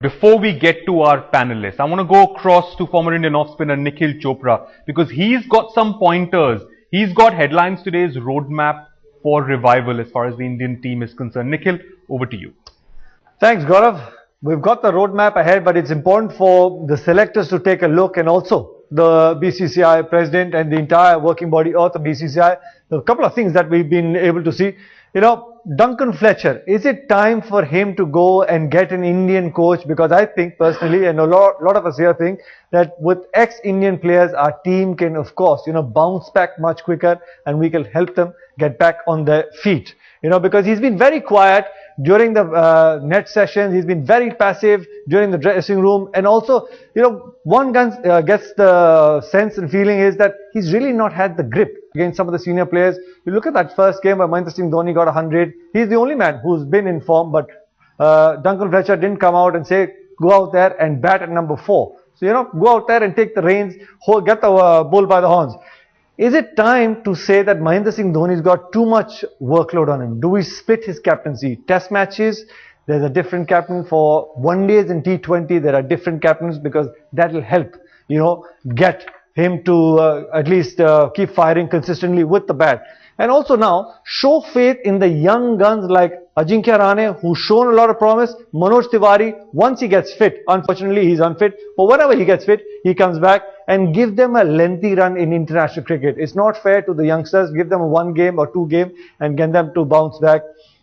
Before we get to our panelists, I want to go across to former Indian off-spinner Nikhil Chopra because he's got some pointers. He's got headlines today's roadmap for revival as far as the Indian team is concerned. Nikhil, over to you. Thanks, Gaurav. We've got the roadmap ahead, but it's important for the selectors to take a look, and also the BCCI president and the entire working body of the BCCI. A couple of things that we've been able to see. Duncan Fletcher, is it time for him to go and get an Indian coach? Because I think personally, and a lot of us here think that with ex-Indian players, our team can, of course, bounce back much quicker, and we can help them get back on their feet. Because he's been very quiet during the net sessions. He's been very passive during the dressing room, and also, one gets the sense and feeling is that he's really not had the grip against some of the senior players. You look at that first game where Mahendra Singh Dhoni got 100. He's the only man who's been in form, but Duncan Fletcher didn't come out and say, go out there and bat at number 4. So, go out there and take the reins, get the bull by the horns. Is it time to say that Mahendra Singh Dhoni's got too much workload on him? Do we split his captaincy? Test matches, there's a different captain. For one days and T20, there are different captains, because that will help, get him to at least keep firing consistently with the bat. And also now, show faith in the young guns like Ajinkya Rahane, who's shown a lot of promise. Manoj Tiwari, once he gets fit, unfortunately he's unfit, but whenever he gets fit, he comes back, and give them a lengthy run in international cricket. It's not fair to the youngsters. Give them a 1 game or 2 game and get them to bounce back.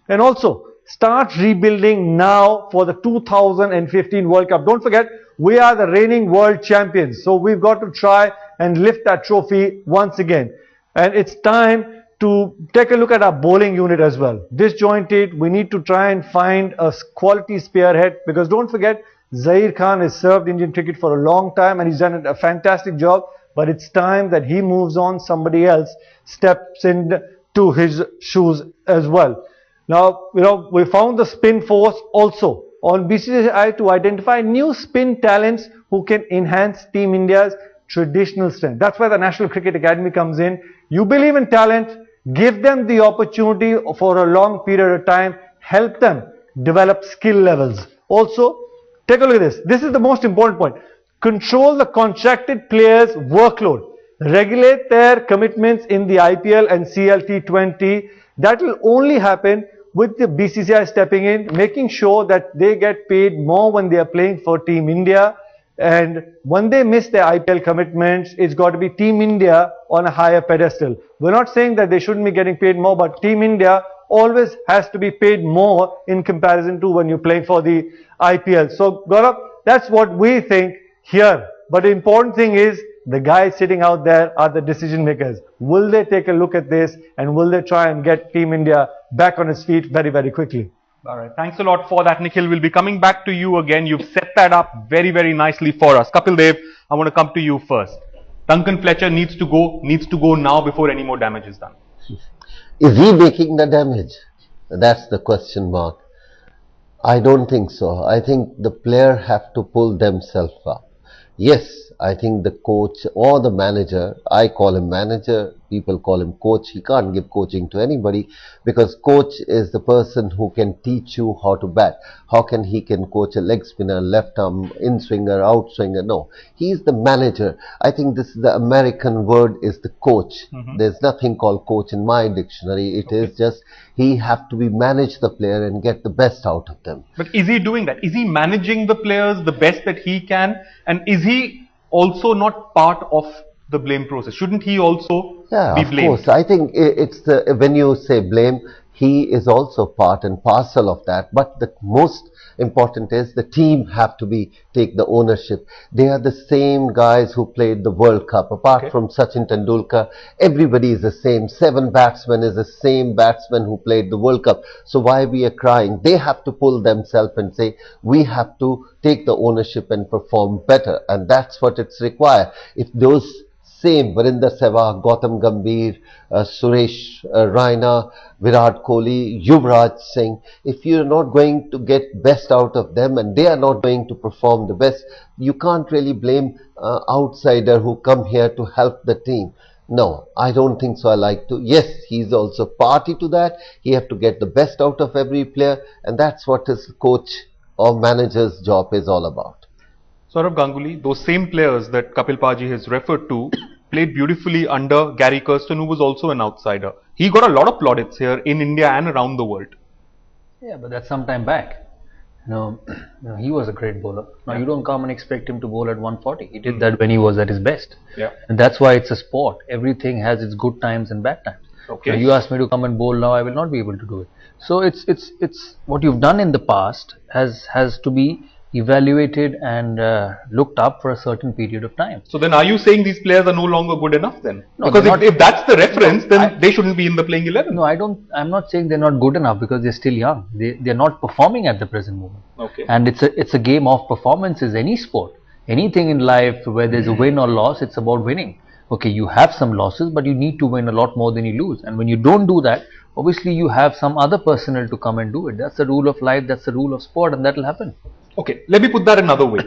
And also, start rebuilding now for the 2015 World Cup. Don't forget, we are the reigning world champions. So we've got to try and lift that trophy once again. And it's time to take a look at our bowling unit as well. Disjointed, we need to try and find a quality spearhead, because don't forget, Zaheer Khan has served Indian cricket for a long time and he's done a fantastic job, but it's time that he moves on, somebody else steps into his shoes as well. Now, we found the spin force also on BCCI to identify new spin talents who can enhance Team India's traditional strength. That's where the National Cricket Academy comes in. You believe in talent, give them the opportunity for a long period of time, help them develop skill levels. Also, take a look at this. This is the most important point. Control the contracted players' workload. Regulate their commitments in the IPL and CLT20. That will only happen with the BCCI stepping in, making sure that they get paid more when they are playing for Team India. And when they miss their IPL commitments, it's got to be Team India on a higher pedestal. We're not saying that they shouldn't be getting paid more, but Team India always has to be paid more in comparison to when you're playing for the IPL. So, Gaurav, that's what we think here. But the important thing is, the guys sitting out there are the decision makers. Will they take a look at this, and will they try and get Team India back on its feet very, very quickly? All right. Thanks a lot for that, Nikhil. We'll be coming back to you again. You've set that up very, very nicely for us. Kapil Dev, I want to come to you first. Duncan Fletcher needs to go now before any more damage is done. Is he making the damage? That's the question mark. I don't think so. I think the player have to pull themselves up. Yes, I think the coach or the manager, I call him manager, people call him coach. He can't give coaching to anybody, because coach is the person who can teach you how to bat. How can he coach a leg spinner, left arm, in swinger, out swinger? No, he's the manager. I think this is the American word is the coach. There's nothing called coach in my dictionary. It is just he have to manage the player and get the best out of them. But is he doing that? Is he managing the players the best that he can? And is he also not part of the blame process? Shouldn't he also be blamed? Of course. I think it's when you say blame, he is also part and parcel of that. But the most important is the team have to take the ownership. They are the same guys who played the World Cup. Apart from Sachin Tendulkar, everybody is the same. 7 batsmen is the same batsman who played the World Cup. So why we are crying? They have to pull themselves and say, we have to take the ownership and perform better. And that's what it's required. If those same Varinder Sehwag, Gautam Gambhir, Suresh Raina, Virat Kohli, Yuvraj Singh, if you're not going to get best out of them and they are not going to perform the best, you can't really blame outsider who come here to help the team. No, I don't think so. I like to. Yes, he's also party to that. He have to get the best out of every player, and that's what his coach or manager's job is all about. Saurav Ganguly, those same players that Kapil Paji has referred to played beautifully under Gary Kirsten, who was also an outsider. He got a lot of plaudits here in India and around the world. Yeah, but that's some time back. He was a great bowler. Now you don't come and expect him to bowl at 140. He did that when he was at his best. Yeah. And that's why it's a sport. Everything has its good times and bad times. Okay. Now, you ask me to come and bowl now, I will not be able to do it. So it's what you've done in the past has to be evaluated and looked up for a certain period of time. So then are you saying these players are no longer good enough then? No, because if that's the reference, then they shouldn't be in the playing 11. No, I'm not saying they're not good enough because they're still young. They're not performing at the present moment. Okay. And it's a game of performances, any sport. Anything in life where there's a win or loss, it's about winning. Okay, you have some losses, but you need to win a lot more than you lose. And when you don't do that, obviously you have some other personnel to come and do it. That's the rule of life, that's the rule of sport, and that will happen. Okay, let me put that another way.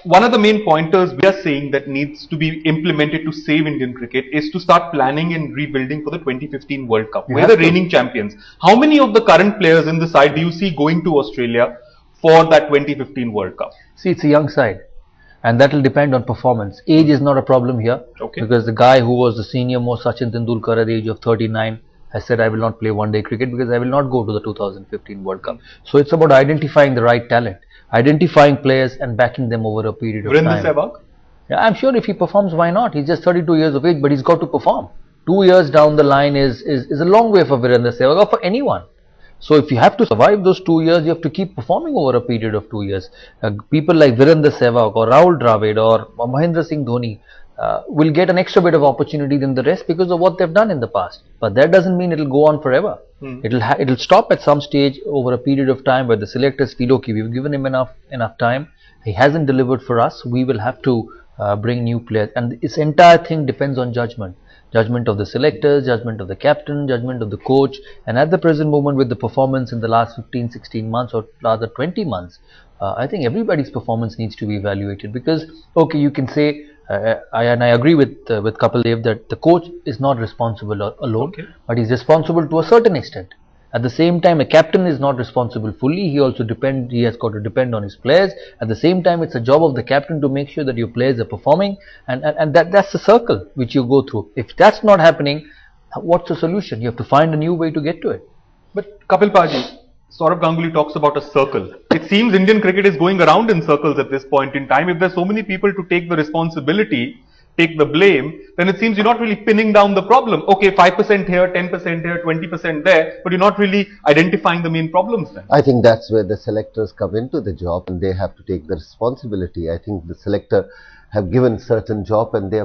One of the main pointers we are saying that needs to be implemented to save Indian cricket is to start planning and rebuilding for the 2015 World Cup. We're the reigning champions. How many of the current players in the side do you see going to Australia for that 2015 World Cup? See, it's a young side. And that will depend on performance. Age is not a problem here. Okay. Because the guy who was the senior most, Sachin Tendulkar, at the age of 39, has said, I will not play one-day cricket because I will not go to the 2015 World Cup. So it's about identifying the right talent, identifying players and backing them over a period of time. Virendra Sehwag? Yeah, I'm sure if he performs, why not? He's just 32 years of age, but he's got to perform. 2 years down the line is a long way for Virendra Sehwag or for anyone. So if you have to survive those 2 years, you have to keep performing over a period of 2 years. People like Virendra Sehwag or Rahul Dravid or Mahendra Singh Dhoni will get an extra bit of opportunity than the rest because of what they've done in the past. But that doesn't mean it'll go on forever. It'll stop at some stage over a period of time where the selectors feel, okay, we've given him enough time. He hasn't delivered for us. We will have to bring new players. And this entire thing depends on judgment. Judgment of the selectors, judgment of the captain, judgment of the coach. And at the present moment, with the performance in the last 15, 16 months or rather 20 months, I think everybody's performance needs to be evaluated because, okay, you can say, I agree with Kapil Dev that the coach is not responsible alone, but he's responsible to a certain extent. At the same time, a captain is not responsible fully. He has got to depend on his players. At the same time, it's a job of the captain to make sure that your players are performing, and that's the circle which you go through. If that's not happening, what's the solution? You have to find a new way to get to it. But Kapil Paji, Saurav Ganguly talks about a circle. It seems Indian cricket is going around in circles at this point in time. If there's so many people to take the responsibility, take the blame, then it seems you're not really pinning down the problem. Okay, 5% here, 10% here, 20% there, but you're not really identifying the main problems then. I think that's where the selectors come into the job and they have to take the responsibility. I think the selector have given certain job and they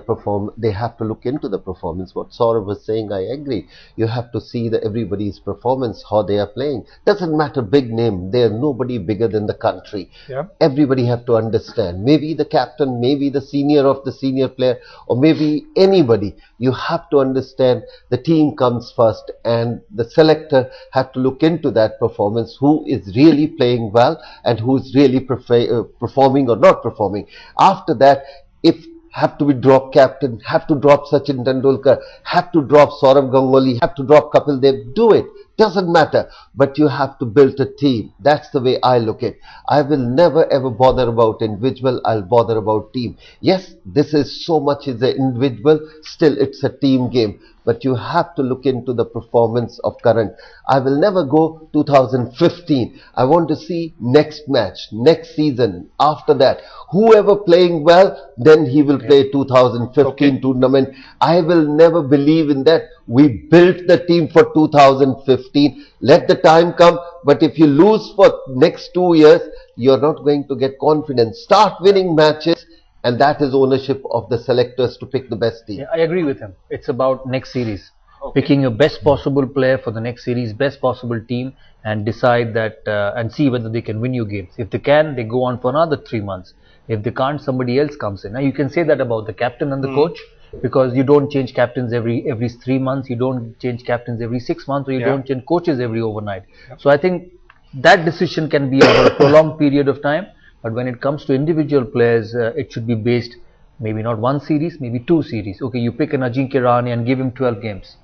have to look into the performance. What Saurav was saying, I agree. You have to see everybody's performance, how they are playing. Doesn't matter big name, there's nobody bigger than the country. Yeah. Everybody have to understand. Maybe the captain, maybe the senior of the senior player, or maybe anybody. You have to understand the team comes first and the selector have to look into that performance, who is really playing well and who is really performing or not performing. After that, if have to be drop captain, have to drop Sachin Tendulkar, have to drop Saurav Ganguly, have to drop Kapil Dev, do it. Doesn't matter, but you have to build a team. That's the way I look at it. I will never ever bother about individual, I'll bother about team. Yes, this is so much is an individual, still it's a team game. But you have to look into the performance of current. I will never go 2015. I want to see next match, next season, after that. Whoever playing well, then he will play 2015 tournament. I will never believe in that. We built the team for 2015. Let the time come. But if you lose for next 2 years, you're not going to get confidence. Start winning matches. And that is ownership of the selectors to pick the best team. Yeah, I agree with him. It's about next series. Picking your best possible player for the next series, best possible team, and decide that and see whether they can win you games. If they can, they go on for another 3 months. If they can't, somebody else comes in. Now you can say that about the captain and the coach, because you don't change captains every 3 months, you don't change captains every 6 months, or you don't change coaches every overnight. So I think that decision can be over a prolonged period of time. But when it comes to individual players, it should be based maybe not one series, maybe 2 series. Okay, you pick an Ajinkya Rahane and give him 12 games.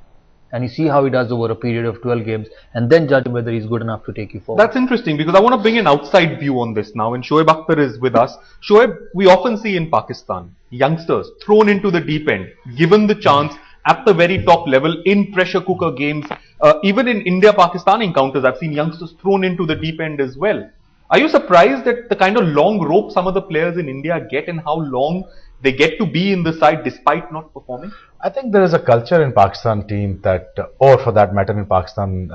and you see how he does over a period of 12 games, and then judge whether he's good enough to take you forward. That's interesting because I want to bring an outside view on this now, and Shoaib Akhtar is with us. Shoaib, we often see in Pakistan youngsters thrown into the deep end, given the chance at the very top level in pressure cooker games. Even in India-Pakistan encounters, I've seen youngsters thrown into the deep end as well. Are you surprised at the kind of long rope some of the players in India get and how long they get to be in the side despite not performing? I think there is a culture in Pakistan team that, or for that matter in Pakistan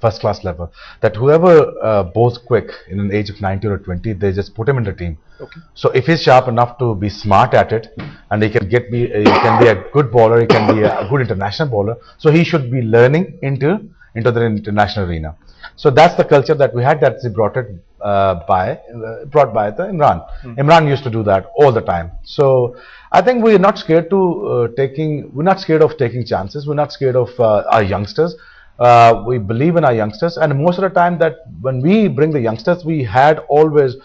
first class level, that whoever bowls quick in an age of 19 or 20, they just put him in the team. Okay. So if he's sharp enough to be smart at it, and he can can be a good bowler, he can be a good international bowler. So he should be learning into the international arena. So that's the culture that we had, that he brought by the Imran. Imran used to do that all the time. So I think we're not scared to we're not scared of taking chances. We're not scared of our youngsters. We believe in our youngsters, and most of the time that when we bring the youngsters, we had always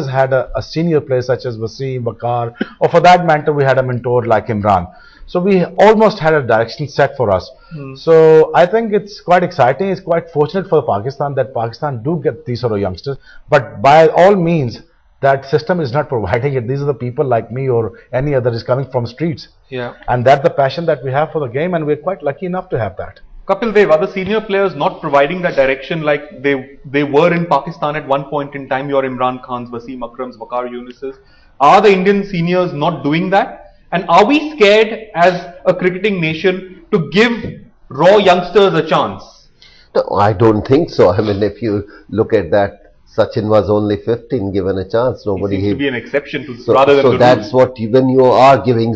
had a senior player such as Wasim, Bakar, or for that matter we had a mentor like Imran. So we almost had a direction set for us. So I think it's quite exciting. It's quite fortunate for Pakistan that Pakistan do get these sort of youngsters. But by all means, that system is not providing it. These are the people like me or any other is coming from streets. Yeah. And that's the passion that we have for the game, and we're quite lucky enough to have that. Kapil Dev, are the senior players not providing that direction like they were in Pakistan at one point in time? Your Imran Khans, Wasim Akrams, Waqar Yunuses. Are the Indian seniors not doing that? And are we scared as a cricketing nation to give raw youngsters a chance? No, I don't think so. I mean, if you look at that, Sachin was only 15 given a chance. Nobody. It seems to be an exception to so, rather than so the that's rule. what when you are giving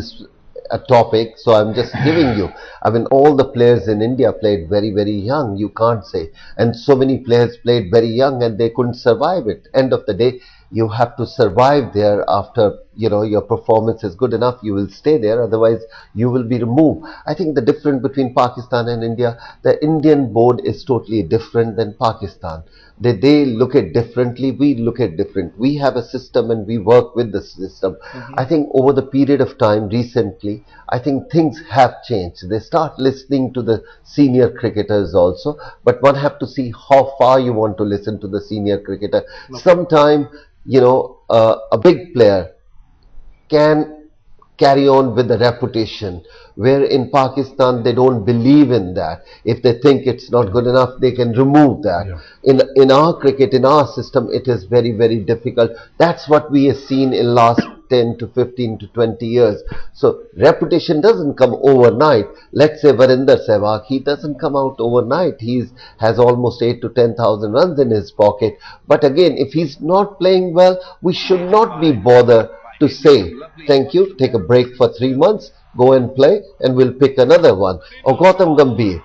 a topic, so I'm just giving you. I mean, all the players in India played very, very young. You can't say, and so many players played very young and they couldn't survive it. End of the day, you have to survive there. After your performance is good enough, you will stay there, otherwise you will be removed. I think the difference between Pakistan and India, the Indian board is totally different than Pakistan. They look at differently, we look at different. We have a system and we work with the system. I think over the period of time recently, I think things have changed. They start listening to the senior cricketers also, but one have to see how far you want to listen to the senior cricketer. Sometime, a big player can carry on with the reputation, where in Pakistan they don't believe in that. If they think it's not good enough, they can remove that. In our cricket, in our system, it is very, very difficult. That's what we have seen in last 10 to 15 to 20 years. So reputation doesn't come overnight. Let's say Varinder Sehwag, he doesn't come out overnight. He has almost 8 to 10,000 runs in his pocket. But again, if he's not playing well, we should not be bothered to say, thank you, take a break for 3 months, go and play, and we'll pick another one. Or Gautam Gambhir,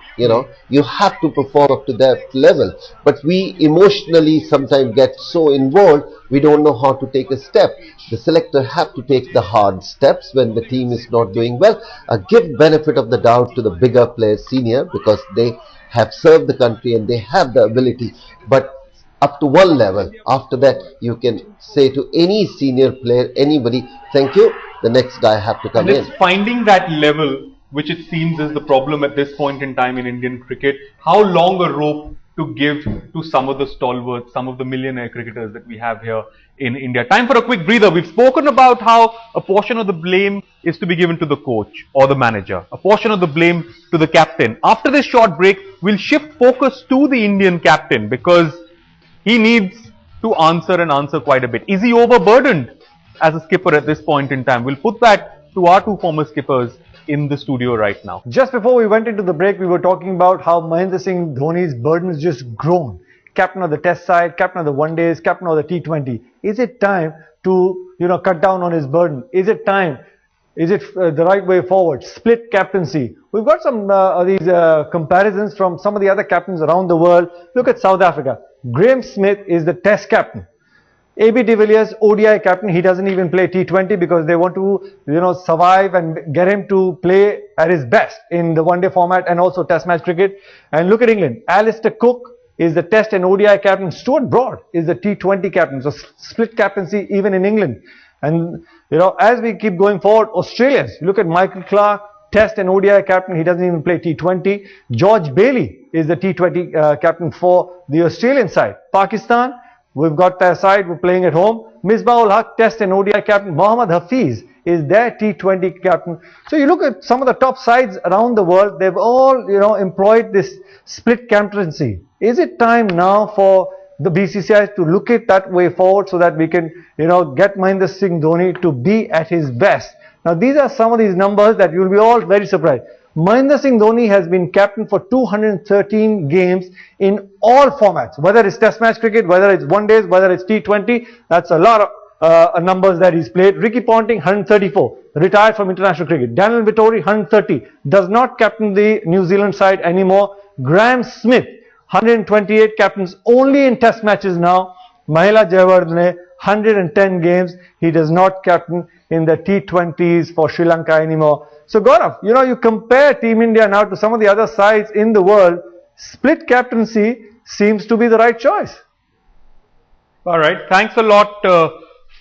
you have to perform up to that level. But we emotionally sometimes get so involved, we don't know how to take a step. The selector have to take the hard steps when the team is not doing well. Give benefit of the doubt to the bigger players, senior, because they have served the country and they have the ability. But up to one level, after that you can say to any senior player, anybody, thank you, the next guy have to come in. It's finding that level, which it seems is the problem at this point in time in Indian cricket. How long a rope to give to some of the stalwarts, some of the millionaire cricketers that we have here in India? Time for a quick breather. We've spoken about how a portion of the blame is to be given to the coach or the manager, a portion of the blame to the captain. After this short break, we'll shift focus to the Indian captain because he needs to answer quite a bit. Is he overburdened as a skipper at this point in time? We'll put that to our two former skippers in the studio right now. Just before we went into the break, we were talking about how Mahendra Singh Dhoni's burden has just grown. Captain of the Test side, captain of the One Days, captain of the T20. Is it time to, cut down on his burden? Is it time? Is it the right way forward? Split captaincy. We've got some of these comparisons from some of the other captains around the world. Look at South Africa. Graeme Smith is the Test captain. AB de Villiers, ODI captain, he doesn't even play T20 because they want to, survive and get him to play at his best in the one-day format and also Test match cricket. And look at England. Alistair Cook is the Test and ODI captain. Stuart Broad is the T20 captain. So split captaincy even in England. And, as we keep going forward, Australians, look at Michael Clarke, Test and ODI captain. He doesn't even play T20. George Bailey is the T20 captain for the Australian side. Pakistan, we've got their side, we're playing at home. Misbah-ul Haq, Test and ODI captain. Mohammad Hafiz is their T20 captain. So you look at some of the top sides around the world, they've all, employed this split captaincy. Is it time now for the BCCI to look at that way forward so that we can, get Mahendra Singh Dhoni to be at his best? Now these are some of these numbers that you'll be all very surprised. Mahendra Singh Dhoni has been captain for 213 games in all formats, whether it's Test match cricket, whether it's one days, whether it's T20. That's a lot of numbers that he's played. Ricky Ponting, 134, retired from international cricket. Daniel Vittori, 130, does not captain the New Zealand side anymore. Graham Smith, 128, captains only in Test matches now. Mahela Jayawardene, 110 games. He does not captain in the T20s for Sri Lanka anymore. So Gaurav, you compare Team India now to some of the other sides in the world. Split captaincy seems to be the right choice. All right. Thanks a lot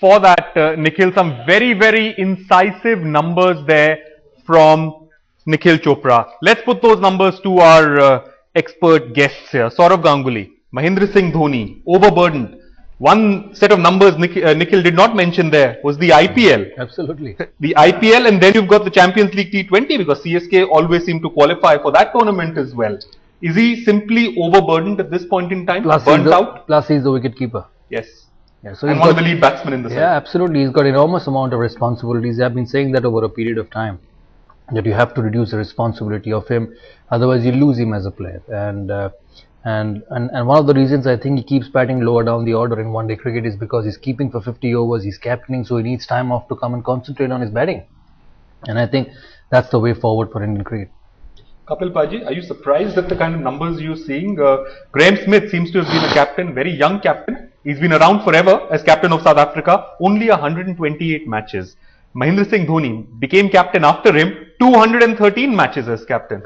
for that, Nikhil. Some very, very incisive numbers there from Nikhil Chopra. Let's put those numbers to our expert guests here. Saurav Ganguly, Mahendra Singh Dhoni, overburdened. One set of numbers Nikhil did not mention there was the IPL. Absolutely. The IPL, and then you've got the Champions League T20, because CSK always seem to qualify for that tournament as well. Is he simply overburdened at this point in time? Burnt out? Plus he's the wicketkeeper. Yes. Yeah, so and one of the lead batsmen in the side. Yeah, absolutely. He's got enormous amount of responsibilities. I've been saying that over a period of time, that you have to reduce the responsibility of him, otherwise you lose him as a player. And one of the reasons I think he keeps batting lower down the order in one-day cricket is because he's keeping for 50 overs, he's captaining, so he needs time off to come and concentrate on his batting. And I think that's the way forward for Indian cricket. Kapil Paji, are you surprised at the kind of numbers you're seeing? Graham Smith seems to have been a captain, very young captain. He's been around forever as captain of South Africa, only 128 matches. Mahendra Singh Dhoni became captain after him, 213 matches as captain.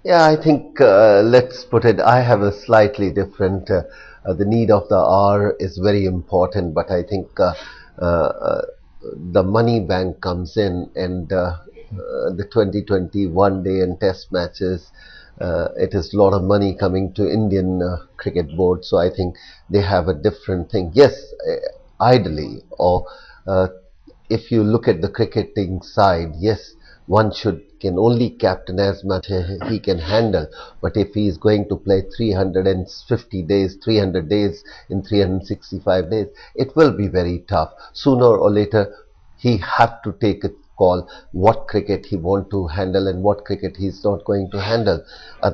Yeah, I think, let's put it, I have a slightly different, the need of the hour is very important, but I think the money bank comes in, and the 2020 one-day and Test matches, it is a lot of money coming to Indian cricket board, so I think they have a different thing. Yes, ideally, or if you look at the cricketing side, yes, one can only captain as much as he can handle, but if he is going to play 350 days, 300 days in 365 days, it will be very tough. Sooner or later, he have to take a call what cricket he want to handle and what cricket he's not going to handle.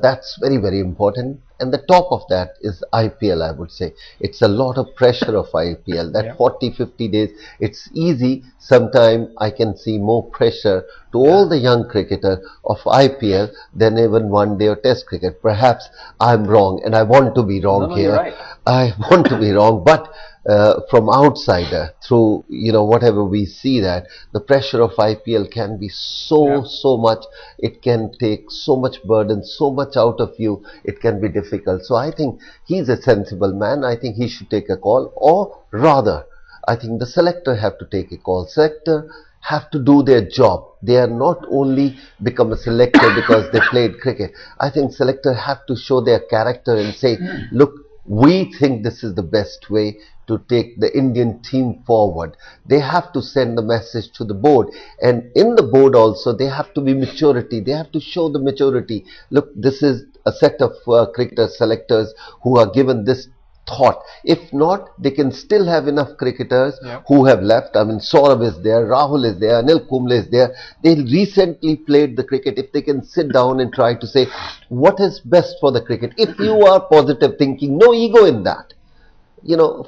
That's very, very important. And the top of that is IPL, I would say. It's a lot of pressure of IPL. That 40, 50 days, it's easy. Sometimes I can see more pressure to all the young cricketer of IPL than even one-day or Test cricket. Perhaps I'm wrong, and I want to be wrong here. Right. I want to be wrong, but from outsider, through whatever we see, that the pressure of IPL can be so much. It can take so much burden, so much out of you. It can be difficult. So I think he's a sensible man. I think he should take a call, or rather, I think the selector have to take a call. Selector have to do their job. They are not only become a selector because they played cricket. I think selector have to show their character and say, look, we think this is the best way to take the Indian team forward. They have to send the message to the board, and in the board also they have to be maturity. They have to show the maturity. Look, this is a set of cricketer selectors who are given this thought. If not, they can still have enough cricketers who have left. I mean, Saurabh is there, Rahul is there, Anil Kumble is there. They recently played the cricket. If they can sit down and try to say what is best for the cricket, if you are positive thinking, no ego in that.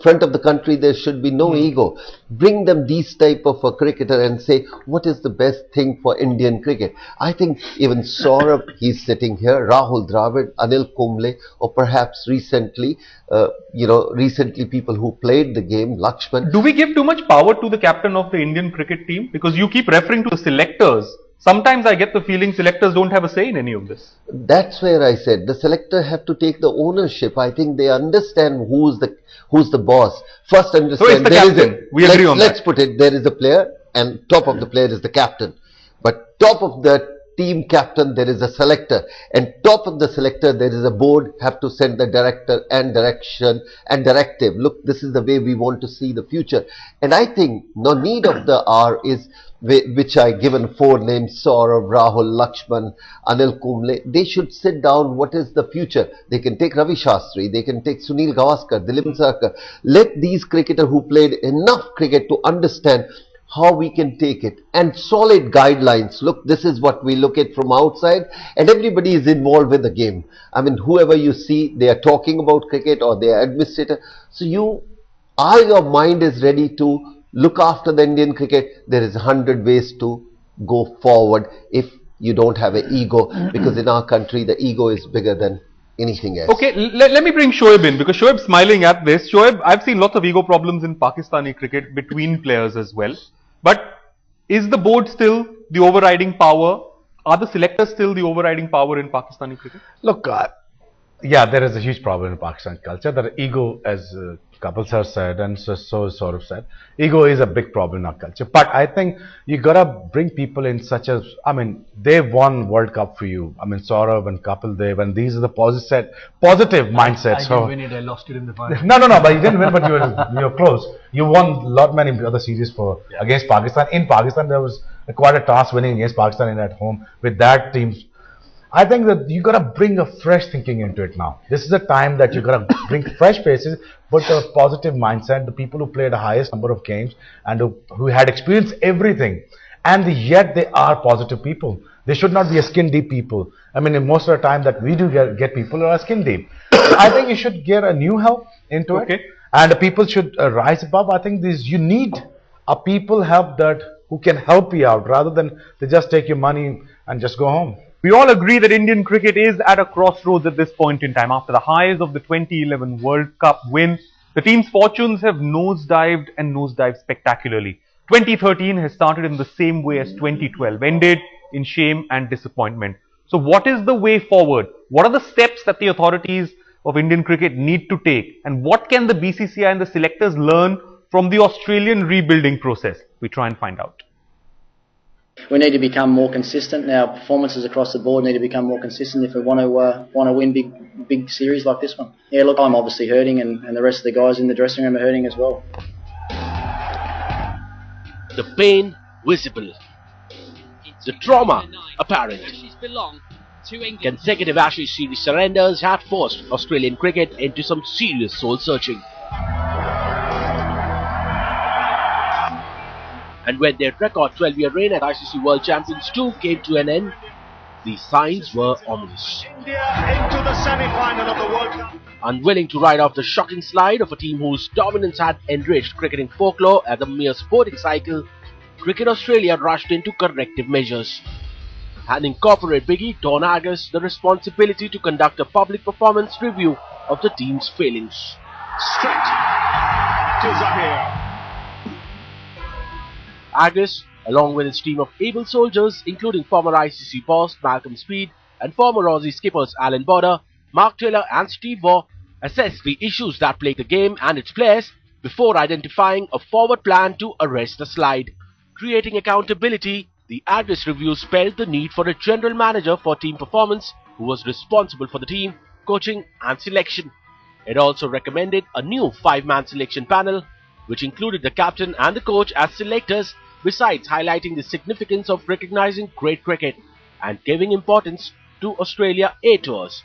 Front of the country, there should be no ego. Bring them these type of a cricketer and say, what is the best thing for Indian cricket? I think even Saurabh, he's sitting here, Rahul Dravid, Anil Kumble, or perhaps recently, people who played the game, Lakshman. Do we give too much power to the captain of the Indian cricket team? Because you keep referring to the selectors. Sometimes I get the feeling selectors don't have a say in any of this. That's where I said the selector have to take the ownership. I think they understand who's the boss. First understand, so it's the captain. We agree on that. Let's put it, there is a player, and top of the player is the captain. But top of that team captain, there is a selector, and top of the selector there is a board, have to send the director and direction and directive. Look, this is the way we want to see the future. And I think no need of the R is, which I given 4 names: Saurav, Rahul, Lakshman, Anil Kumble. They should sit down. What is the future? They can take Ravi Shastri, they can take Sunil Gavaskar, Dilip Sarkar. Let these cricketers who played enough cricket to understand how we can take it, and solid guidelines. Look, this is what we look at from outside, and everybody is involved with the game. I mean, whoever you see, they are talking about cricket or they are administrator. So your mind is ready to look after the Indian cricket. There is 100 ways to go forward if you don't have an ego, because in our country the ego is bigger than anything else. Okay, let me bring Shoaib in, because Shoaib's smiling at this. Shoaib, I've seen lots of ego problems in Pakistani cricket between players as well. But is the board still the overriding power? Are the selectors still the overriding power in Pakistani cricket? Look, yeah, there is a huge problem in Pakistan culture. That ego, as Kapil sir said, and so sort of said, ego is a big problem in our culture. But I think you gotta bring people in such as, I mean, they won World Cup for you. I mean, Saurav and Kapil Dev, and these are the positive mindsets. I didn't win it. I lost it in the final. No, but you didn't win, but you were close. You won many other series against Pakistan. In Pakistan, there was quite a task winning against Pakistan at home with that team. I think that you gotta bring a fresh thinking into it now. This is a time that you gotta bring fresh faces, but a positive mindset. The people who played the highest number of games and who had experienced everything, and yet they are positive people. They should not be a skin deep people. I mean, most of the time that we do get people who are skin deep. I think you should get a new help into it, and the people should rise above. I think you need a people help who can help you out, rather than they just take your money and just go home. We all agree that Indian cricket is at a crossroads at this point in time. After the highs of the 2011 World Cup win, the team's fortunes have nosedived and nosedived spectacularly. 2013 has started in the same way as 2012, ended in shame and disappointment. So what is the way forward? What are the steps that the authorities of Indian cricket need to take? And what can the BCCI and the selectors learn from the Australian rebuilding process? We try and find out. We need to become more consistent. Our performances across the board need to become more consistent if we want to win big series like this one. Yeah, look, I'm obviously hurting, and the rest of the guys in the dressing room are hurting as well. The pain visible, the trauma apparent. Consecutive Ashes series surrenders have forced Australian cricket into some serious soul searching. And when their record 12-year reign at ICC World Champions 2 came to an end, the signs were ominous. India into the semi-final of the World Cup. Unwilling to ride off the shocking slide of a team whose dominance had enriched cricketing folklore as a mere sporting cycle, Cricket Australia rushed into corrective measures and incorporate Biggie Don Agus the responsibility to conduct a public performance review of the team's failings. Straight to Zahir. Agus, along with his team of able soldiers, including former ICC boss Malcolm Speed and former Aussie skippers Alan Border, Mark Taylor and Steve Waugh, assessed the issues that plague the game and its players before identifying a forward plan to arrest the slide. Creating accountability, the Agus review spelled the need for a general manager for team performance who was responsible for the team, coaching and selection. It also recommended a new 5-man selection panel, which included the captain and the coach as selectors, besides highlighting the significance of recognizing great cricket and giving importance to Australia A tours.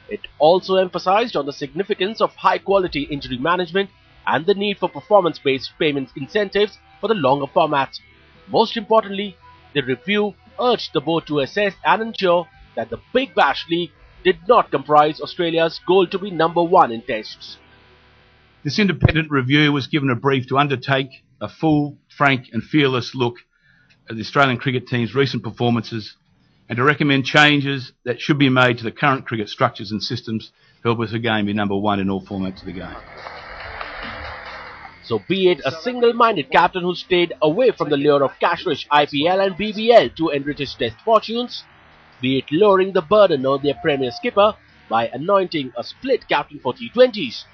It also emphasized on the significance of high-quality injury management and the need for performance-based payment incentives for the longer formats. Most importantly, the review urged the board to assess and ensure that the Big Bash League did not comprise Australia's goal to be number 1 in tests. This independent review was given a brief to undertake a full, frank and fearless look at the Australian cricket team's recent performances and to recommend changes that should be made to the current cricket structures and systems to help us again be number 1 in all formats of the game. So be it a single-minded captain who stayed away from the lure of cash-rich IPL and BBL to enrich his test fortunes, be it lowering the burden on their premier skipper by anointing a split captain for T20s,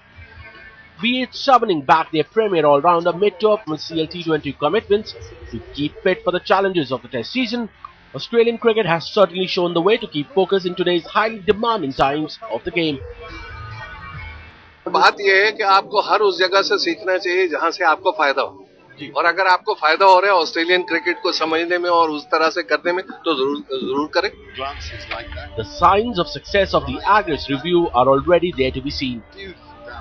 be it summoning back their premier all-rounder mid to up CL T20 commitments to keep fit for the challenges of the test season, Australian cricket has certainly shown the way to keep focus in today's highly demanding times of the game. बात यह है कि आपको हर उस जगह से सीखना चाहिए जहां से आपको फायदा हो, और अगर आपको फायदा हो रहा है ऑस्ट्रेलियन क्रिकेट को समझने में और उस तरह से करने में, तो जरूर करें. The signs of success of the Agris review are already there to be seen.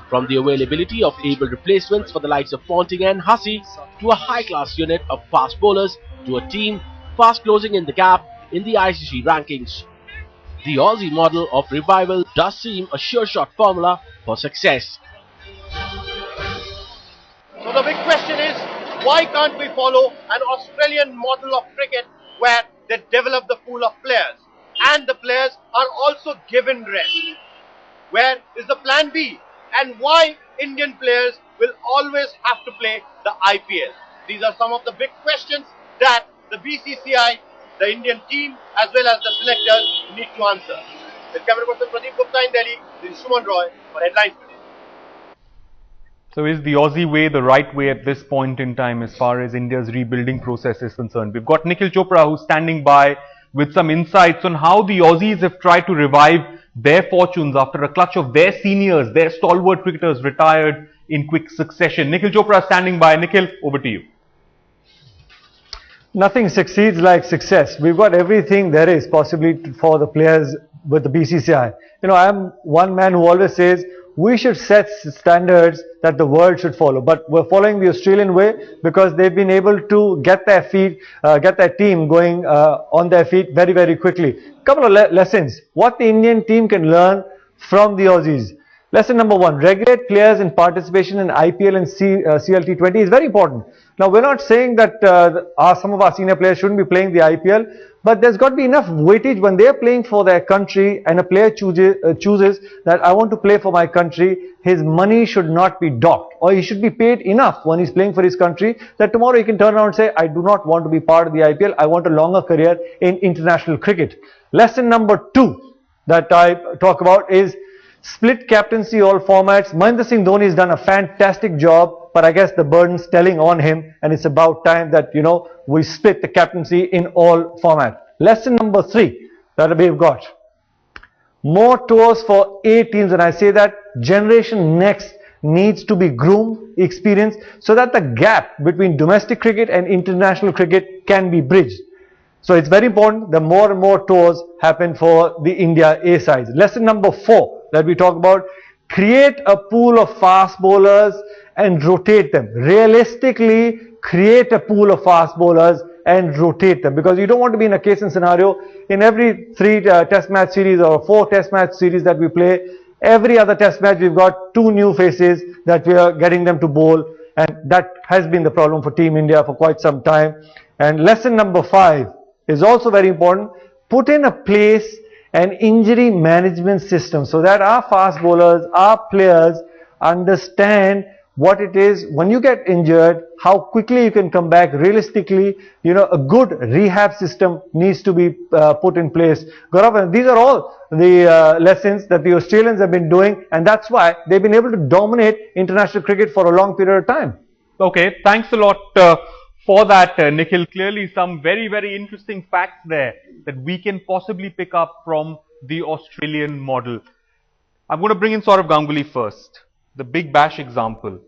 From the availability of able replacements for the likes of Ponting and Hussey to a high-class unit of fast bowlers to a team fast closing in the gap in the ICC rankings. The Aussie model of revival does seem a sure-shot formula for success. So the big question is, why can't we follow an Australian model of cricket where they develop the pool of players and the players are also given rest? Where is the plan B? And why Indian players will always have to play the IPL? These are some of the big questions that the BCCI, the Indian team as well as the selectors need to answer. With camera person Pradeep Gupta in Delhi, this is Suman Roy for Headlines Today. So is the Aussie way the right way at this point in time as far as India's rebuilding process is concerned? We've got Nikhil Chopra who's standing by with some insights on how the Aussies have tried to revive their fortunes after a clutch of their seniors, their stalwart cricketers retired in quick succession. Nikhil Chopra standing by. Nikhil, over to you. Nothing succeeds like success. We've got everything there is possibly for the players with the BCCI. You know, I'm one man who always says we should set standards that the world should follow, but we're following the Australian way because they've been able to get their team going on their feet very, very quickly. Couple of lessons what the Indian team can learn from the Aussies. Lesson number one: regulate players in participation in IPL and CLT20 is very important. Now, we're not saying that some of our senior players shouldn't be playing the IPL, but there's got to be enough weightage when they're playing for their country and a player chooses that I want to play for my country. His money should not be docked, or he should be paid enough when he's playing for his country that tomorrow he can turn around and say, I do not want to be part of the IPL. I want a longer career in international cricket. Lesson number two that I talk about is split captaincy all formats. Mahendra Singh Dhoni has done a fantastic job, but I guess the burden's telling on him, and it's about time that, you know, we split the captaincy in all formats. Lesson number three that we've got: more tours for A teams, and I say that generation next needs to be groomed, experienced, so that the gap between domestic cricket and international cricket can be bridged. So it's very important that more and more tours happen for the India A sides. Lesson number four that we talk about: create a pool of fast bowlers and rotate them. Realistically, create a pool of fast bowlers and rotate them, because you don't want to be in a case and scenario in every 3 test match series or 4 test match series that we play. Every other test match we've got 2 new faces that we are getting them to bowl, and that has been the problem for Team India for quite some time. And lesson number 5 is also very important: put in a place an injury management system so that our fast bowlers, our players understand what it is when you get injured, how quickly you can come back. Realistically, you know, a good rehab system needs to be put in place. Gaurav, these are all the lessons that the Australians have been doing, and that's why they've been able to dominate international cricket for a long period of time. Okay, thanks a lot for that, Nikhil. Clearly some very, very interesting facts there that we can possibly pick up from the Australian model. I'm going to bring in Saurav Ganguly first. The Big Bash example.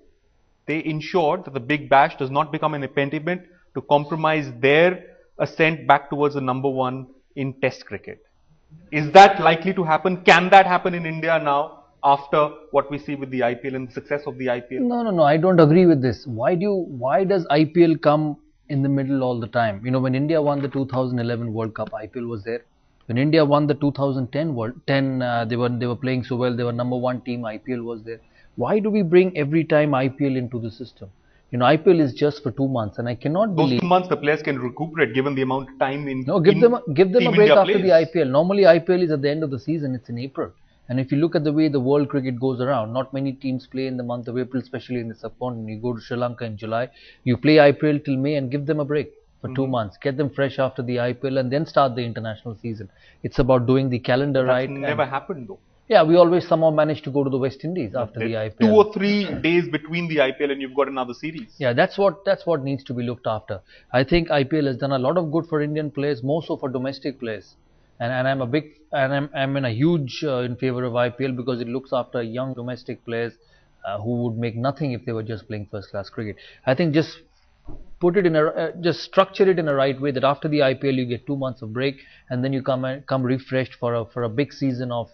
They ensured that the Big Bash does not become an impediment to compromise their ascent back towards the #1 in Test cricket. Is that likely to happen? Can that happen in India now after what we see with the IPL and the success of the IPL? No, I don't agree with this. Why does IPL come in the middle all the time? You know, when India won the 2011 World Cup, IPL was there. When India won the 2010 they were playing so well, they were #1 team, IPL was there. Why do we bring every time IPL into the system? You know, IPL is just for 2 months, and I cannot believe those 2 months the players can recuperate given the amount of time in. No, give them a break after the IPL. Normally IPL is at the end of the season, it's in April. And if you look at the way the world cricket goes around, not many teams play in the month of April, especially in the subcontinent. You go to Sri Lanka in July, you play IPL till May and give them a break for 2 months. Get them fresh after the IPL and then start the international season. It's about doing the calendar right. That's never happened though. Yeah, we always somehow manage to go to the West Indies after the IPL. 2 or 3 days between the IPL and you've got another series. Yeah, that's what needs to be looked after. I think IPL has done a lot of good for Indian players, more so for domestic players. And I'm in a huge in favor of IPL because it looks after young domestic players who would make nothing if they were just playing first class cricket. I think just put it in just structure it in a right way that after the IPL you get 2 months of break and then you come refreshed for a big season of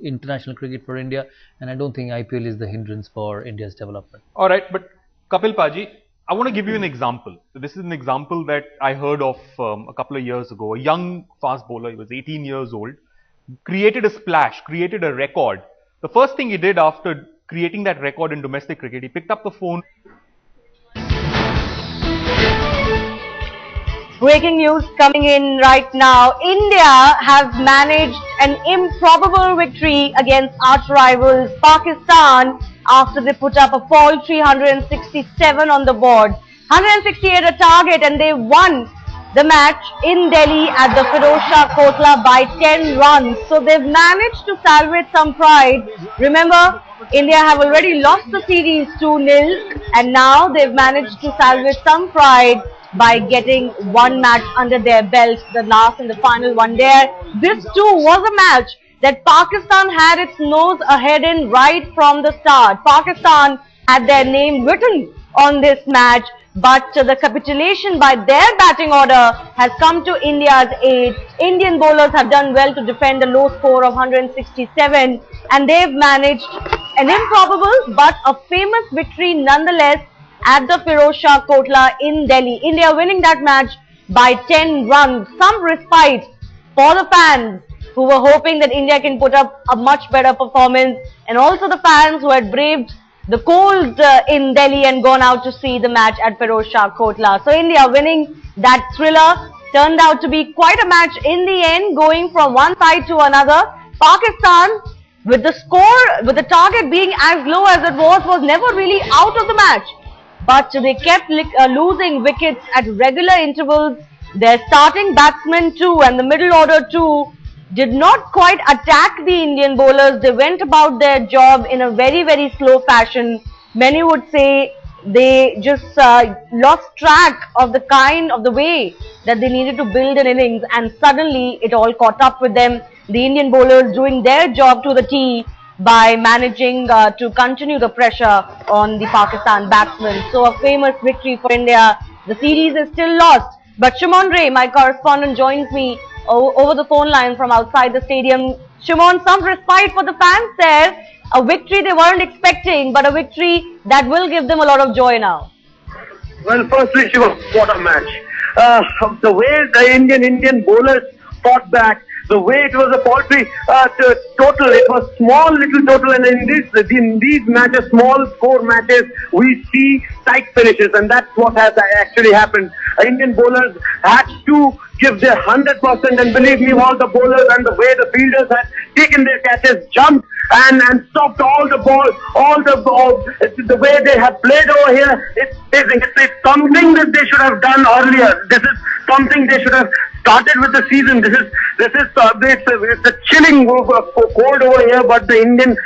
international cricket for India. And I don't think IPL is the hindrance for India's development. All right, but Kapil Paji, I want to give you an example. This is an example that I heard of a couple of years ago. A young fast bowler, he was 18 years old, created a splash, created a record. The first thing he did after creating that record in domestic cricket, he picked up the phone. Breaking news coming in right now. India have managed an improbable victory against arch rivals Pakistan after they put up a paltry 167 on the board. 168 a target, and they won the match in Delhi at the Firozshah Kotla by 10 runs. So they've managed to salvage some pride. Remember, India have already lost the series 2-0 and now they've managed to salvage some pride by getting one match under their belt, the last and the final one there. This too was a match that Pakistan had its nose ahead in right from the start. Pakistan had their name written on this match, but the capitulation by their batting order has come to India's aid. Indian bowlers have done well to defend a low score of 167 and they've managed an improbable but a famous victory nonetheless at the Firozshah Kotla in Delhi. India winning that match by 10 runs. Some respite for the fans who were hoping that India can put up a much better performance, and also the fans who had braved the cold in Delhi and gone out to see the match at Firozshah Kotla. So India winning that thriller turned out to be quite a match in the end, going from one side to another. Pakistan, with the score, with the target being as low as it was never really out of the match. But they kept losing wickets at regular intervals. Their starting batsmen too and the middle order too did not quite attack the Indian bowlers. They went about their job in a very, very slow fashion. Many would say they just lost track of the way that they needed to build an innings, and suddenly it all caught up with them. The Indian bowlers doing their job to the T by managing to continue the pressure on the Pakistan batsmen. So a famous victory for India. The series is still lost, but Shimon Ray, my correspondent, joins me over the phone line from outside the stadium. Shimon, some respite for the fans there. A victory they weren't expecting, but a victory that will give them a lot of joy now. Well, firstly, Shiva, what a match. The way the Indian bowlers fought back, the way it was a paltry total, it was small little total, and in these matches, small score matches, we see tight finishes, and that's what has actually happened. Indian bowlers had to give their 100%, and believe me, all the bowlers and the way the fielders had taken their catches, jumped and stopped all the ball, the way they have played over here. It's something that they should have done earlier. This is something they should have started with the season. It's a chilling cold over here, but the Indian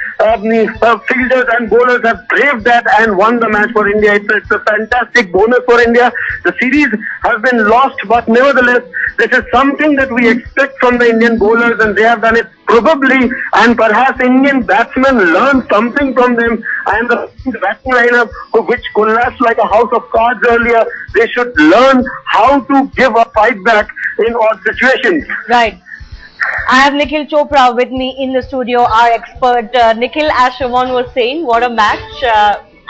fielders and bowlers have braved that and won the match for India. It's a fantastic bonus for India. The series has been lost, but nevertheless, this is something that we expect from the Indian bowlers, and they have done it probably, and perhaps Indian batsmen learned something from them, and the batting lineup, which collapsed like a house of cards earlier, they should learn how to give a fight back in all situations. Right. I have Nikhil Chopra with me in the studio, our expert. Nikhil, as Shimon was saying, what a match.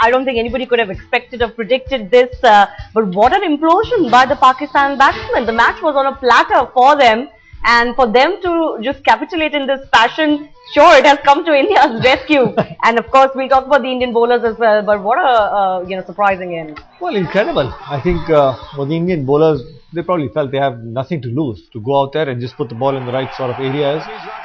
I don't think anybody could have expected or predicted this, but what an implosion by the Pakistan batsmen. The match was on a platter for them, and for them to just capitulate in this fashion, sure, it has come to India's rescue. And of course, we'll talk about the Indian bowlers as well, but what a surprising end. Well, incredible. I think for the Indian bowlers, they probably felt they have nothing to lose, to go out there and just put the ball in the right sort of areas.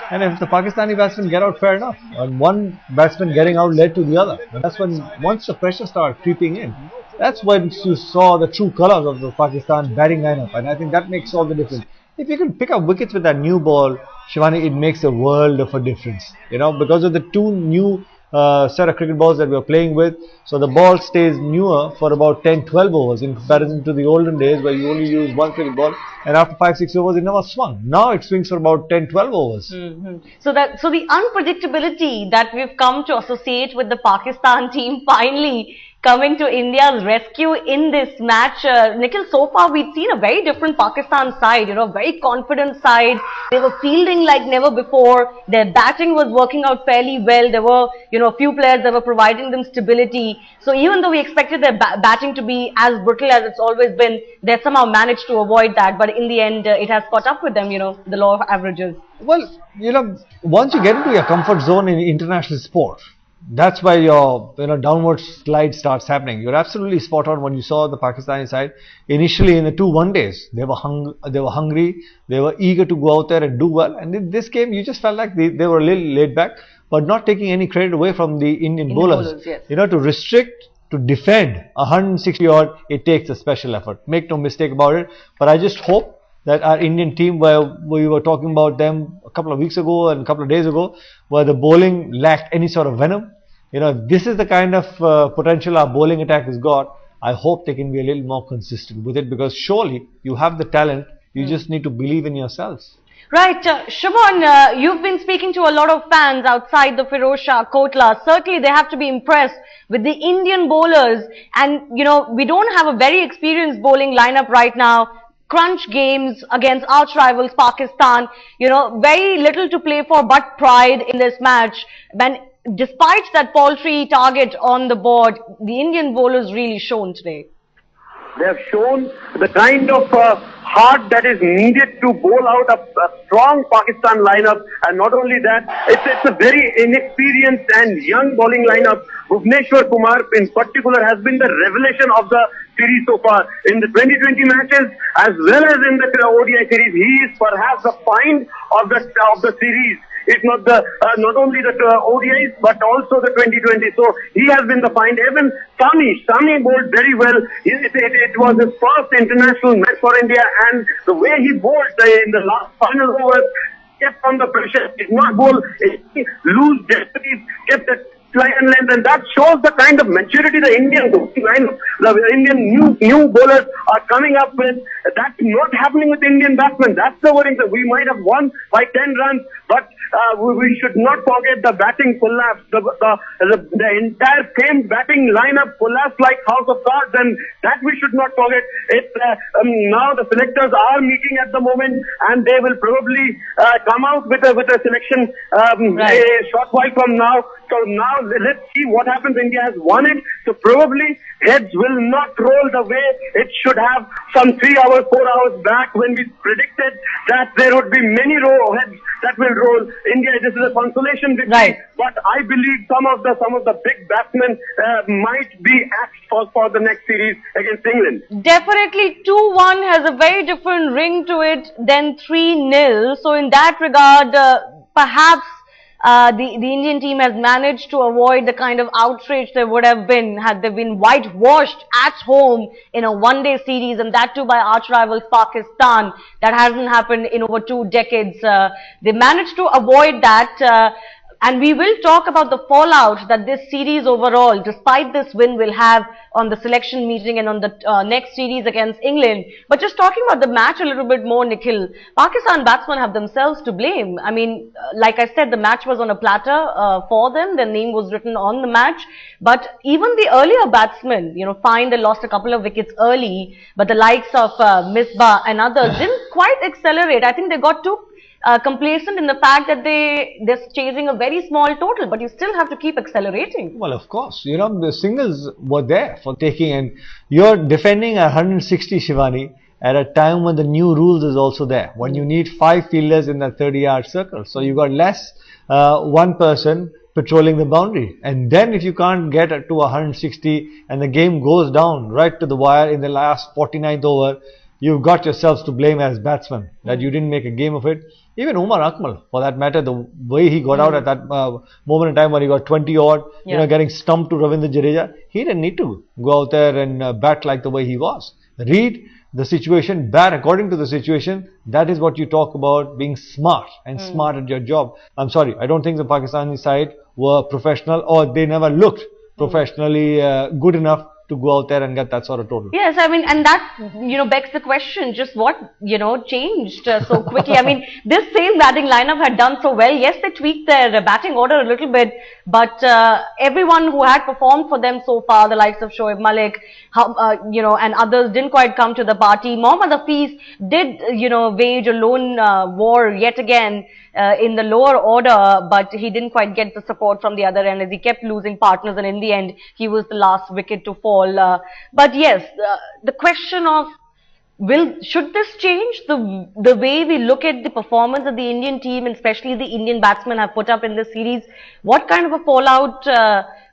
And if the Pakistani batsmen get out, fair enough. And one batsman getting out led to the other. And that's when, once the pressure started creeping in, that's when you saw the true colours of the Pakistan batting lineup. And I think that makes all the difference. If you can pick up wickets with that new ball, Shivani, it makes a world of a difference. You know, because of the two new set of cricket balls that we are playing with, so the ball stays newer for about 10-12 overs in comparison to the olden days where you only use one cricket ball, and after 5-6 overs it never swung. Now it swings for about 10-12 overs. So the unpredictability that we've come to associate with the Pakistan team finally coming to India's rescue in this match. Nikhil, so far we've seen a very different Pakistan side, you know, very confident side. They were fielding like never before. Their batting was working out fairly well. There were, you know, a few players that were providing them stability. So even though we expected their batting to be as brutal as it's always been, they somehow managed to avoid that. But in the end, it has caught up with them, you know, the law of averages. Well, you know, once you get into your comfort zone in international sport, that's why your downward slide starts happening. You're absolutely spot on when you saw the Pakistani side. Initially in the 2 one-days, they were hungry, they were eager to go out there and do well. And in this game, you just felt like they were a little laid back, but not taking any credit away from the Indian bowlers. Yes. You know, to restrict, to defend 160 odd, it takes a special effort. Make no mistake about it. But I just hope that our Indian team, where we were talking about them a couple of weeks ago and a couple of days ago, where the bowling lacked any sort of venom, you know, this is the kind of potential our bowling attack has got. I hope they can be a little more consistent with it, because surely you have the talent, you just need to believe in yourselves. Right, Shubhan, you've been speaking to a lot of fans outside the Firozshah Kotla. Certainly they have to be impressed with the Indian bowlers, and you know, we don't have a very experienced bowling lineup right now. Crunch games against arch rivals Pakistan, you know, very little to play for but pride in this match. And despite that paltry target on the board, the Indian bowlers really shone today. They have shown the kind of heart that is needed to bowl out a strong Pakistan lineup, and not only that, it's a very inexperienced and young bowling lineup. Bhuvneshwar Kumar in particular has been the revelation of the series so far. In the 2020 matches as well as in the ODI series, he is perhaps the find of the series. It's not only the ODIs but also the 2020. So he has been the find. Even Sami bowled very well. It was his first international match for India, and the way he bowled in the last final overs, kept on the pressure, did not bowl loose destinies, kept the line length, and that shows the kind of maturity the Indian new bowlers are coming up with. That's not happening with Indian batsmen. That's the worrying thing. We might have won by 10 runs, but we should not forget the batting collapse. The entire same batting lineup collapsed like house of cards, and that we should not forget. Now the selectors are meeting at the moment, and they will probably come out with a selection a short while from now. So now let's see what happens. India has won it, so probably heads will not roll the way it should have some 3 hours, 4 hours back, when we predicted that there would be many heads that will roll. India, this is a consolation victory, but I believe some of the big batsmen might be axed for the next series against England. Definitely 2-1 has a very different ring to it than 3-0. So in that regard, perhaps the Indian team has managed to avoid the kind of outrage there would have been had they been whitewashed at home in a one-day series, and that too by arch rivals Pakistan. That hasn't happened in over 2 decades. They managed to avoid that. And we will talk about the fallout that this series overall, despite this win, will have on the selection meeting and on the next series against England. But just talking about the match a little bit more, Nikhil, Pakistan batsmen have themselves to blame. I mean, like I said, the match was on a platter for them. Their name was written on the match. But even the earlier batsmen, you know, fine, they lost a couple of wickets early, but the likes of Misbah and others didn't quite accelerate. I think they got too complacent in the fact that they're chasing a very small total, but you still have to keep accelerating. Well, of course, you know, the singles were there for taking, and you're defending 160, Shivani, at a time when the new rules is also there, when you need 5 fielders in that 30-yard circle. So you got less one person patrolling the boundary, and then if you can't get to 160 and the game goes down right to the wire in the last 49th over, you've got yourselves to blame as batsmen that you didn't make a game of it. Even Umar Akmal, for that matter, the way he got out at that moment in time when he got 20 odd, you know, getting stumped to Ravindra Jadeja, he didn't need to go out there and bat like the way he was. Read the situation, bat according to the situation. That is what you talk about, being smart and smart at your job. I'm sorry, I don't think the Pakistani side were professional, or they never looked professionally good enough to go out there and get that sort of total. Yes, I mean, and that, begs the question, just what, changed so quickly. I mean, this same batting lineup had done so well. Yes, they tweaked their batting order a little bit, but everyone who had performed for them so far, the likes of Shoaib Malik, and others didn't quite come to the party. Mohammad Hafiz did, wage a lone war yet again in the lower order, but he didn't quite get the support from the other end as he kept losing partners, and in the end, he was the last wicket to fall. But yes, the question of should this change the way we look at the performance of the Indian team, and especially the Indian batsmen have put up in this series? What kind of a fallout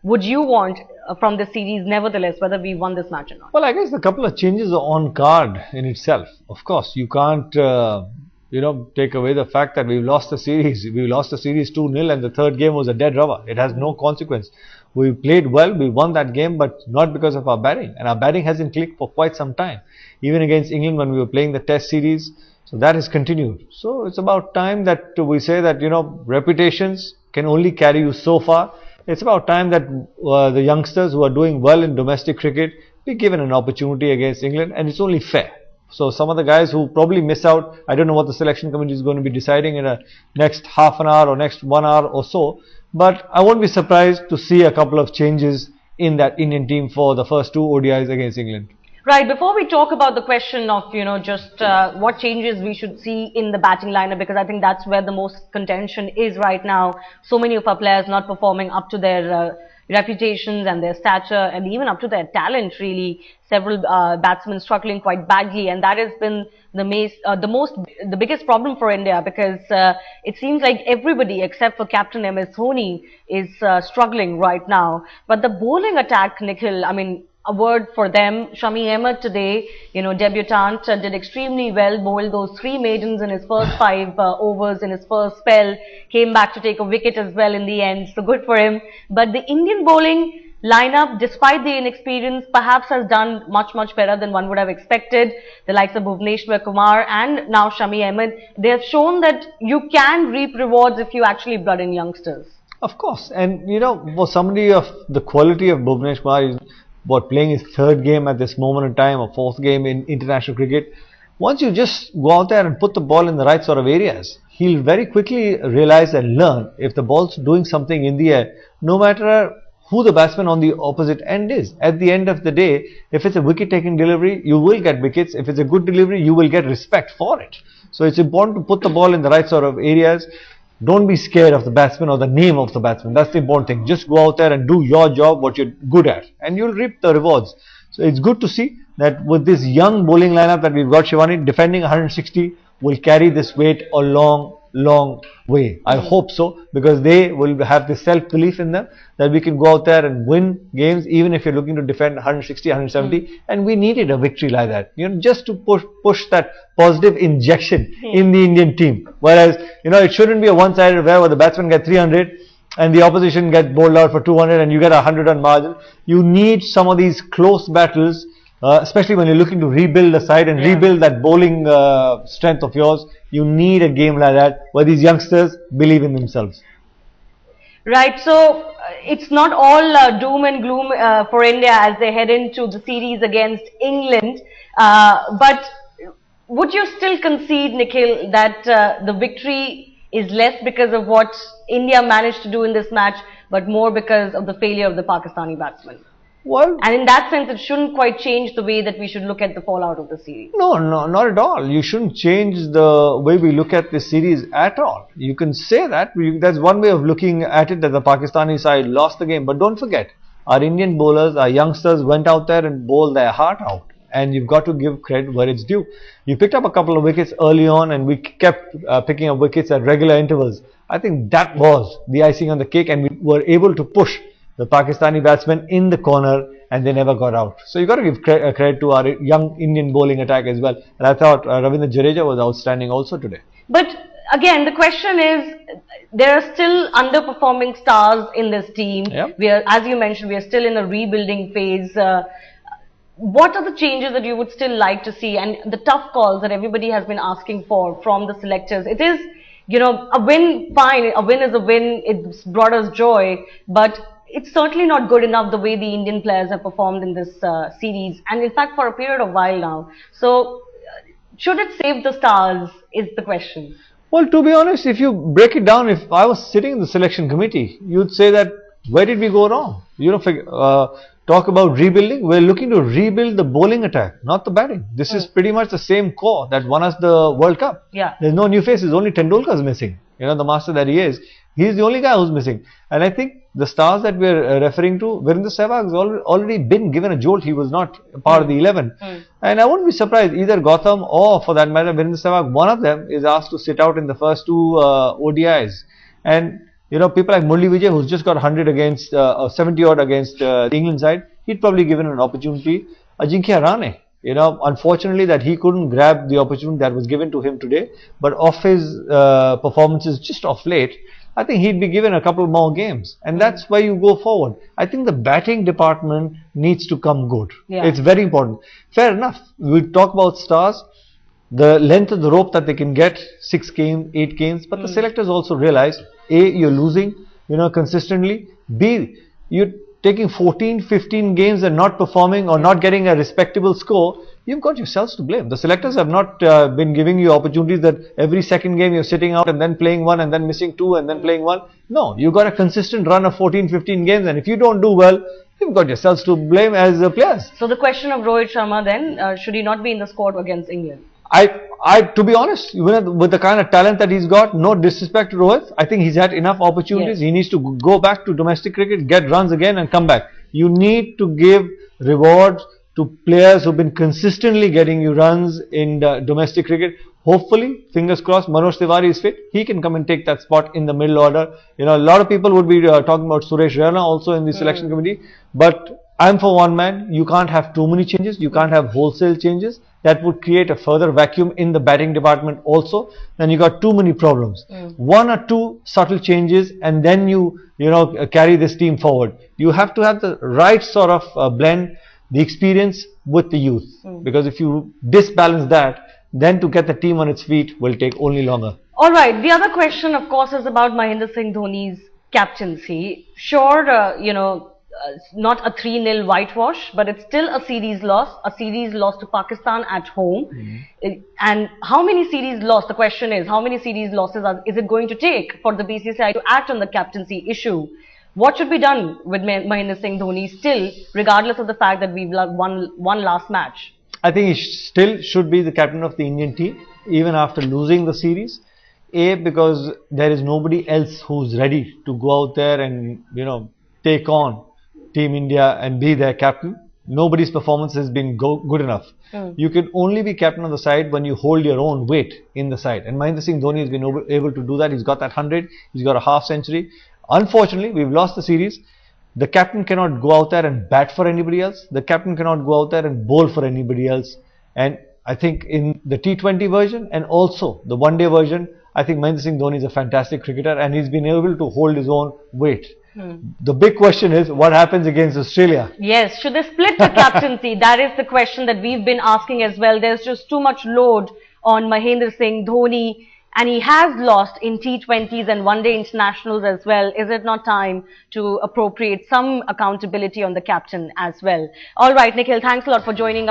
would you want from this series, nevertheless, whether we won this match or not? Well, I guess a couple of changes are on card in itself. Of course, you can't take away the fact that we've lost the series. We lost the series 2-0, and the third game was a dead rubber. It has no consequence. We played well, we won that game, but not because of our batting. And our batting hasn't clicked for quite some time. Even against England when we were playing the test series. So that has continued. So it's about time that we say that, reputations can only carry you so far. It's about time that the youngsters who are doing well in domestic cricket be given an opportunity against England, and it's only fair. So some of the guys who probably miss out, I don't know what the selection committee is going to be deciding in the next half an hour or next 1 hour or so, but I won't be surprised to see a couple of changes in that Indian team for the first two ODIs against England. Right, before we talk about the question of, just what changes we should see in the batting lineup, because I think that's where the most contention is right now. So many of our players not performing up to their reputations and their stature, and even up to their talent, really. Several batsmen struggling quite badly, and that has been the biggest problem for India, because it seems like everybody except for Captain MS Dhoni is struggling right now. But the bowling attack, Nikhil, I mean, a word for them. Shami Ahmed today, debutant, did extremely well, bowled those 3 maidens in his first 5 overs in his first spell, came back to take a wicket as well in the end, so good for him. But the Indian bowling lineup, despite the inexperience, perhaps has done much better than one would have expected. The likes of Bhuvneshwar Kumar and now Shami Ahmed, they have shown that you can reap rewards if you actually blood in youngsters. Of course, and for somebody of the quality of Bhuvneshwar Kumar, playing his 3rd game at this moment in time, or 4th game in international cricket, once you just go out there and put the ball in the right sort of areas, he'll very quickly realize and learn if the ball's doing something in the air, no matter who the batsman on the opposite end is. At the end of the day, if it's a wicket-taking delivery, you will get wickets. If it's a good delivery, you will get respect for it. So it's important to put the ball in the right sort of areas. Don't be scared of the batsman or the name of the batsman. That's the important thing. Just go out there and do your job, what you're good at, and you'll reap the rewards. So it's good to see that with this young bowling lineup that we've got, Shivani, defending 160 will carry this weight a long way. I hope so, because they will have this self-belief in them that we can go out there and win games, even if you're looking to defend 160, 170, and we needed a victory like that, just to push that positive injection in the Indian team. Whereas, it shouldn't be a one-sided affair where the batsman gets 300 and the opposition gets bowled out for 200 and you get 100 on margin. You need some of these close battles, especially when you're looking to rebuild the side and rebuild that bowling strength of yours. You need a game like that where these youngsters believe in themselves. Right, so it's not all doom and gloom for India as they head into the series against England. But would you still concede, Nikhil, that the victory is less because of what India managed to do in this match, but more because of the failure of the Pakistani batsmen? Well, and in that sense, it shouldn't quite change the way that we should look at the fallout of the series. No, not at all. You shouldn't change the way we look at this series at all. You can say that. That's one way of looking at it, that the Pakistani side lost the game. But don't forget, our Indian bowlers, our youngsters went out there and bowled their heart out. And you've got to give credit where it's due. You picked up a couple of wickets early on, and we kept picking up wickets at regular intervals. I think that was the icing on the cake, and we were able to push the Pakistani batsmen in the corner, and they never got out. So you got to give credit to our young Indian bowling attack as well. And I thought Ravindra Jadeja was outstanding also today. But again, the question is, there are still underperforming stars in this team. Yep. We are, as you mentioned, we are still in a rebuilding phase. what are the changes that you would still like to see, and the tough calls that everybody has been asking for from the selectors? It is, you know, a win, fine, a win is a win, it's brought us joy, but it's certainly not good enough the way the Indian players have performed in this series, and in fact for a period of while now. So, should it save the stars is the question. Well, to be honest, if you break it down, if I was sitting in the selection committee, you'd say that, where did we go wrong? You know, talk about rebuilding. We're looking to rebuild the bowling attack, not the batting. This is pretty much the same core that won us the World Cup. Yeah. There's no new faces. Only Tendulkar's missing. You know, the master that he is. He's the only guy who's missing. And I think the stars that we're referring to, Virendra Sehwag has already been given a jolt. He was not a part of the 11. And I wouldn't be surprised, either Gautam or for that matter Virendra Sehwag, one of them is asked to sit out in the first two ODIs. And you know, people like Murli Vijay, who's just got 100 against, or 70 odd against the England side, he'd probably given an opportunity. Ajinkya Rahane, you know, unfortunately that he couldn't grab the opportunity that was given to him today, but off his performances just off late, I think he'd be given a couple more games, and that's why you go forward. I think the batting department needs to come good. Yeah. It's very important. Fair enough. We talk about stars, the length of the rope that they can get, 6 games, 8 games, but the selectors also realize, A, you're losing, you know, consistently. B, you're taking 14, 15 games and not performing or not getting a respectable score. You've got yourselves to blame. The selectors have not been giving you opportunities that every second game you're sitting out and then playing one and then missing 2 and then playing 1. No, you've got a consistent run of 14, 15 games, and if you don't do well, you've got yourselves to blame as players. So the question of Rohit Sharma then, should he not be in the squad against England? To be honest, even with the kind of talent that he's got, no disrespect to Rohit, I think he's had enough opportunities. Yes. He needs to go back to domestic cricket, get runs again and come back. You need to give rewards to players who've been consistently getting you runs in domestic cricket. Hopefully, fingers crossed, Manoj Tiwari is fit. He can come and take that spot in the middle order. You know, a lot of people would be talking about Suresh Raina also in the selection committee. But I'm for one man. You can't have too many changes. You can't have wholesale changes. That would create a further vacuum in the batting department also. Then you got too many problems. 1 or 2 subtle changes, and then you know, carry this team forward. You have to have the right sort of blend, the experience with the youth. Because if you disbalance that, then to get the team on its feet will take only longer. Alright, the other question of course is about Mahendra Singh Dhoni's captaincy. Sure, you know, not a 3-0 whitewash, but it's still a series loss to Pakistan at home. And how many series loss, the question is, how many series losses is it going to take for the BCCI to act on the captaincy issue? What should be done with Mahendra Singh Dhoni still, regardless of the fact that we've won last match? I think he still should be the captain of the Indian team, even after losing the series. A, because there is nobody else who's ready to go out there and, you know, take on Team India and be their captain. Nobody's performance has been good enough. You can only be captain of the side when you hold your own weight in the side. And Mahendra Singh Dhoni has been able to do that. He's got that 100. He's got a half century. Unfortunately, we've lost the series. The captain cannot go out there and bat for anybody else. The captain cannot go out there and bowl for anybody else. And I think in the T20 version and also the one-day version, I think Mahendra Singh Dhoni is a fantastic cricketer and he's been able to hold his own weight. The big question is, what happens against Australia? Yes, should they split the captaincy? That is the question that we've been asking as well. There's just too much load on Mahendra Singh Dhoni, and he has lost in T20s and one-day internationals as well. Is it not time to appropriate some accountability on the captain as well? All right, Nikhil, thanks a lot for joining us.